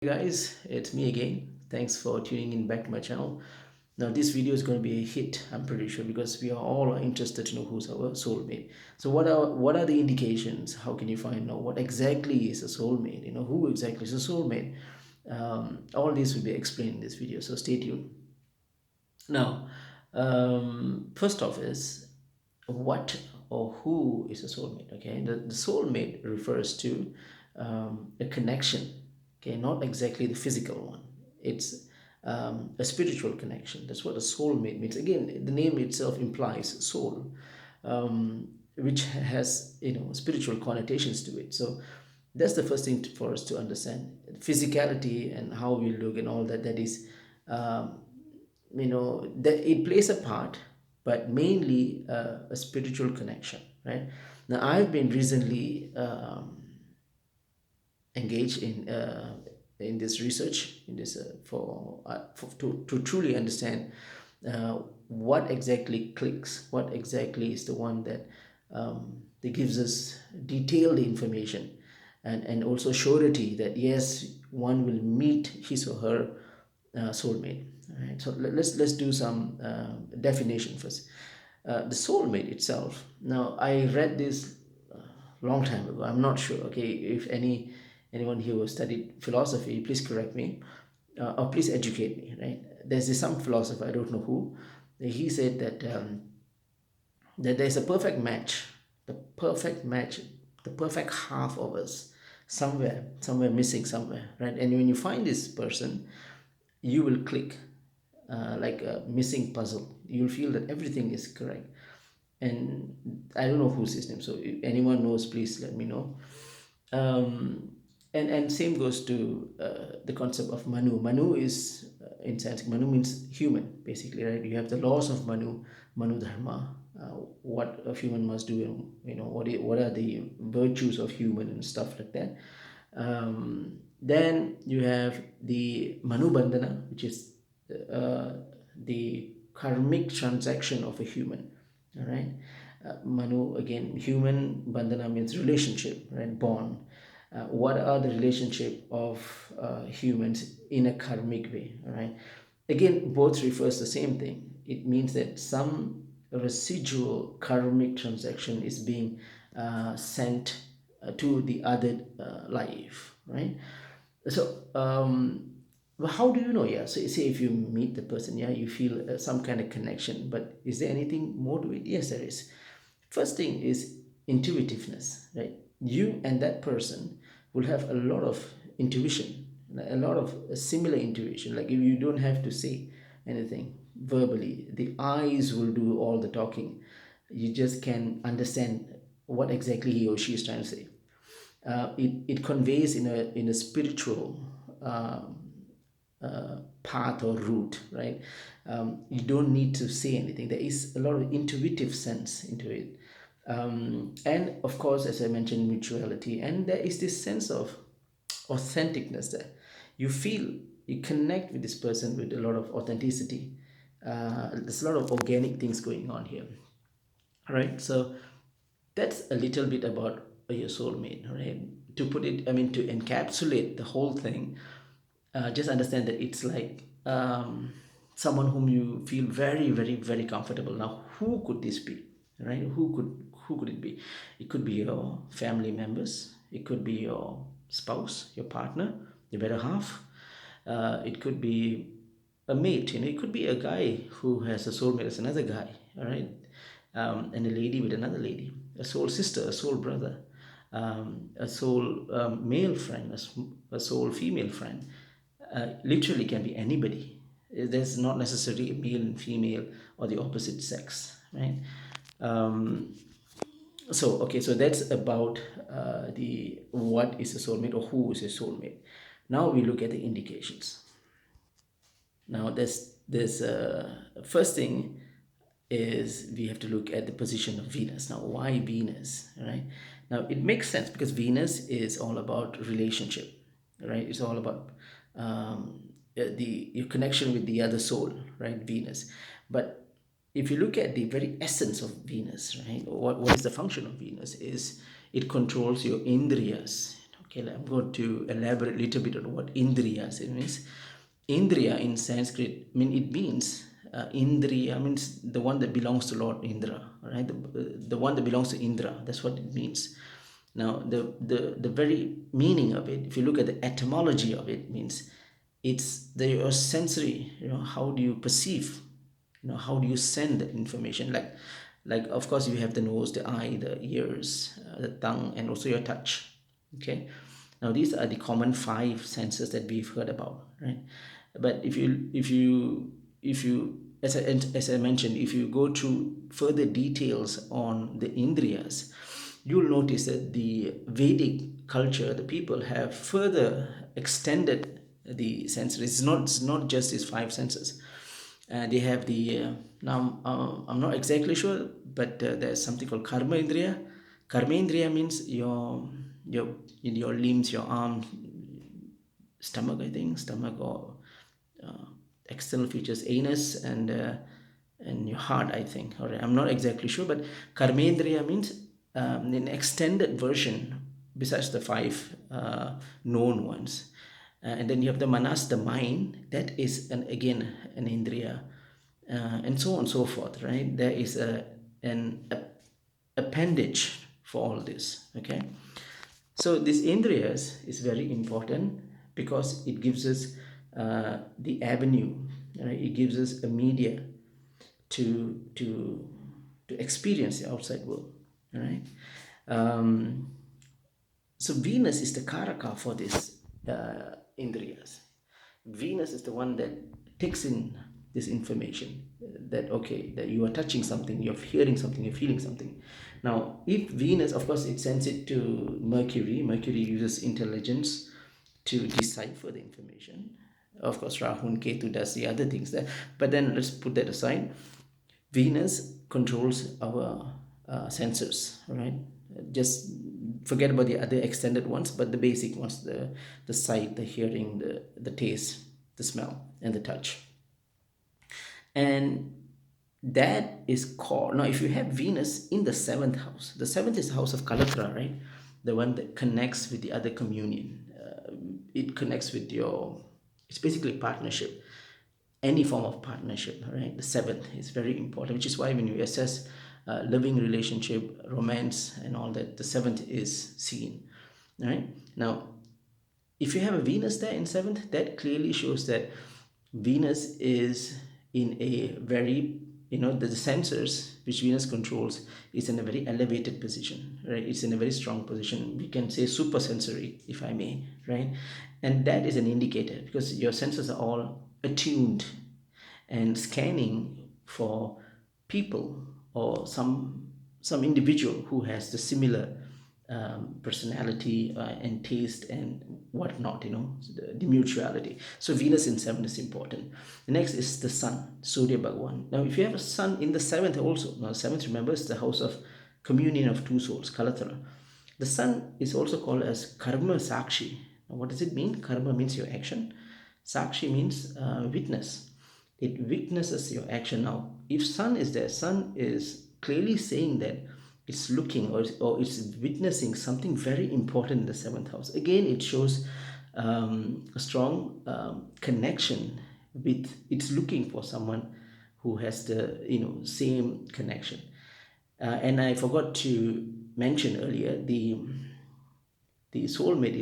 Hey guys, it's me again. Thanks for tuning in back to my channel. Now this video is going to be a hit, I'm pretty sure, because we are all interested to know who's our soulmate. So what are the indications? How can you find out what exactly is a soulmate? Who exactly is a soulmate? All this will be explained in this video, so stay tuned. Now, first off is what or who is a soulmate? Okay, the soulmate refers to a connection. Okay, not exactly the physical one. It's a spiritual connection. That's what a soulmate means. Again, the name itself implies soul, which has spiritual connotations to it. So that's the first thing for us to understand. Physicality and how we look and all that. That is that it plays a part, but mainly a spiritual connection, right? Now I've been recently engaged in this research, in this to truly understand what exactly clicks, what exactly is the one that gives us detailed information, and also surety that yes, one will meet his or her soulmate. All right, so let's do some definition first. The soulmate itself. Now, I read this long time ago. I'm not sure. Okay, if anyone here who studied philosophy, please correct me, or please educate me. Right? There's some philosopher, I don't know who. He said that there's a perfect match, the perfect match, the perfect half of us, somewhere missing somewhere, right? And when you find this person, you will click like a missing puzzle. You'll feel that everything is correct. And I don't know who's his name, so if anyone knows, please let me know. And same goes to the concept of Manu. Manu is in Sanskrit. Manu means human, basically, right? You have the laws of Manu Dharma. What a human must do, and what are the virtues of human and stuff like that. Then you have the Manu Bandhana, which is the karmic transaction of a human. All right. Manu, again, human. Bandhana means relationship, right? Bond. What are the relationship of humans in a karmic way? All right. Again, both refers the same thing. It means that some residual karmic transaction is being sent to the other life, right? So well, how do you know? Yeah, so say if you meet the person, yeah, you feel some kind of connection, but is there anything more to it? Yes, there is. First thing is intuitiveness, right? You and that person will have a lot of intuition, a lot of similar intuition. Like if you don't have to say anything verbally, the eyes will do all the talking. You just can understand what exactly he or she is trying to say. It conveys in a spiritual path or route, right? You don't need to say anything. There is a lot of intuitive sense into it. And of course, as I mentioned, mutuality. And there is this sense of authenticness there. You feel, you connect with this person with a lot of authenticity. There's a lot of organic things going on here, right? So that's a little bit about your soulmate, right? To put it, I mean, to encapsulate the whole thing, just understand that it's like someone whom you feel very, very, very comfortable. Now, who could this be, right? Who could it be? It could be your family members. It could be your spouse, your partner, your better half. It could be a mate. It could be a guy who has a soulmate as another guy. All right, and a lady with another lady, a soul sister, a soul brother, a soul male friend, a soul female friend. Literally can be anybody. There's not necessarily a male and female or the opposite sex, right? Um, so okay, so that's about the what is a soulmate or who is a soulmate. Now we look at the indications. Now there's first thing is we have to look at the position of Venus. Now why Venus, right? Now it makes sense because Venus is all about relationship, right? It's all about the your connection with the other soul, right? Venus. But if you look at the very essence of Venus, right? What is the function of Venus is it controls your Indriyas, Okay, I'm going to elaborate a little bit on what Indriyas means. Indriya in Sanskrit, I mean, it means Indriya means the one that belongs to Lord Indra, right? The one that belongs to Indra. That's what it means. Now, the very meaning of it, if you look at the etymology of it, means it's your sensory. How do you perceive? How do you send the information? Like of course you have the nose, the eye, the ears, the tongue, and also your touch. Okay, now these are the common five senses that we've heard about, right? But if you as I mentioned, if you go through further details on the Indriyas, you'll notice that the Vedic culture, the people have further extended the senses. It's not just these five senses. They have the now I'm not exactly sure, but there's something called karma indriya. Karma indriya means your limbs, your arms, stomach, I think, stomach, or uh, external features, anus, and your heart, I think. All right, I'm not exactly sure, but karmendriya means an extended version besides the five known ones. And then you have the manas, the mind, that is again an indriya, and so on and so forth, right? There is an appendage for all this, okay? So this Indriyas is very important because it gives us the avenue, right? It gives us a media to experience the outside world, all right? Um, so Venus is the karaka for this Indriyas. Venus is the one that takes in this information that okay, that you are touching something, you're hearing something, you're feeling something. Now, if Venus, of course, it sends it to Mercury. Mercury uses intelligence to decipher the information. Of course, Rahu and Ketu does the other things there. But then let's put that aside. Venus controls our sensors, right? Just forget about the other extended ones, but the basic ones: the sight, the hearing, the taste, the smell, and the touch. And that is called, now if you have Venus in the seventh house, the seventh is the house of Kalatra, right? The one that connects with the other communion. It connects with your, it's basically partnership, any form of partnership, right? The seventh is very important, which is why when you assess living relationship, romance, and all that, the seventh is seen, right? Now, if you have a Venus there in seventh, that clearly shows that Venus is in a very, the sensors which Venus controls is in a very elevated position, right? It's in a very strong position. We can say super sensory, if I may, right? And that is an indicator because your senses are all attuned and scanning for people or some individual who has the similar personality and taste and whatnot, the mutuality. So Venus in seven is important. The next is the Sun, Surya Bhagwan. Now, if you have a Sun in the seventh also, now seventh, remember, is the house of communion of two souls, Kalatara. The Sun is also called as Karma Sakshi. Now, what does it mean? Karma means your action. Sakshi means witness. It witnesses your action. Now, if Sun is there, Sun is clearly saying that it's looking or it's witnessing something very important in the seventh house. Again, it shows a strong connection with, it's looking for someone who has the same connection. And I forgot to mention earlier, the soulmate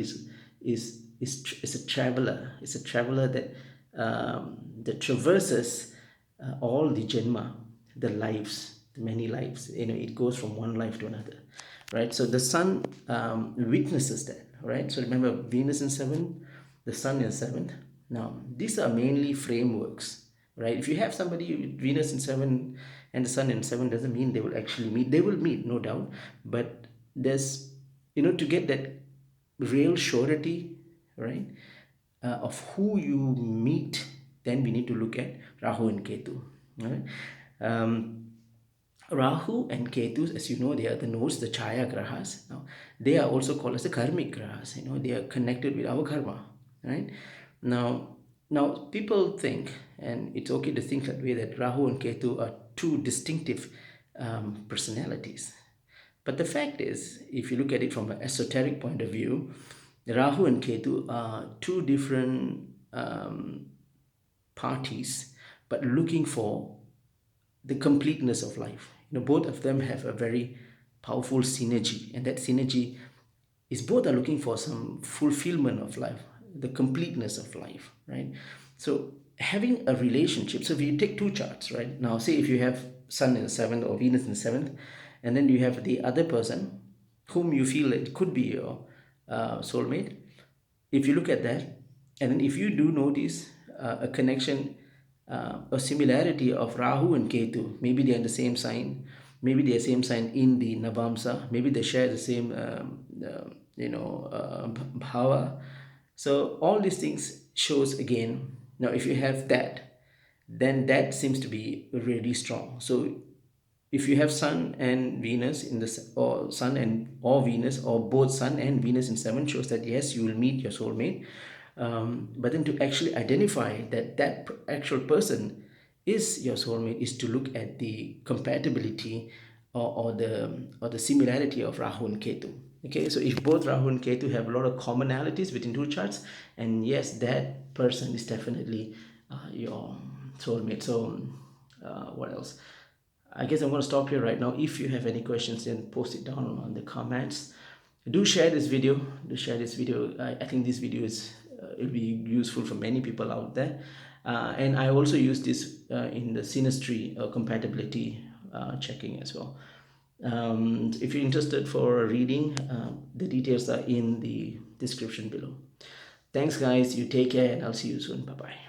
is a traveler. It's a traveler that traverses all the janma, the lives, the many lives. It goes from one life to another, right? So the Sun witnesses that, right? So remember, Venus in seven, the Sun in seventh. Now these are mainly frameworks, right? If you have somebody with Venus in seven and the Sun in seven, doesn't mean they will actually meet. They will meet, no doubt, but there's, to get that real surety, right, of who you meet, then we need to look at Rahu and Ketu, right? Um, Rahu and Ketu, as you know, they are the nodes, the Chaya Grahas. Now, they are also called as the karmic Grahas. They are connected with our karma, right? Now, people think, and it's okay to think that way, that Rahu and Ketu are two distinctive personalities. But the fact is, if you look at it from an esoteric point of view, Rahu and Ketu are two different parties, but looking for the completeness of life. Both of them have a very powerful synergy, and that synergy is both are looking for some fulfillment of life, the completeness of life, right? So having a relationship. So if you take two charts, right now, say if you have Sun in the seventh or Venus in the seventh, and then you have the other person whom you feel it could be your soulmate. If you look at that, and then if you do notice a connection, a similarity of Rahu and Ketu, maybe they're in the same sign, maybe they're same sign in the Navamsa, maybe they share the same bhava. So all these things shows again. Now if you have that, then that seems to be really strong. So if you have Sun and Venus in the or Sun and or Venus or both Sun and Venus in seven, shows that yes, you will meet your soulmate. But then to actually identify that actual person is your soulmate is to look at the compatibility, or the similarity of Rahu and Ketu. Okay, so if both Rahu and Ketu have a lot of commonalities between two charts, and yes, that person is definitely your soulmate. So what else? I guess I'm going to stop here right now. If you have any questions, then post it down on the comments. Do share this video. Do share this video. I think this video is will be useful for many people out there. And I also use this in the synastry compatibility checking as well. If you're interested for a reading, the details are in the description below. Thanks, guys. You take care, and I'll see you soon. Bye bye.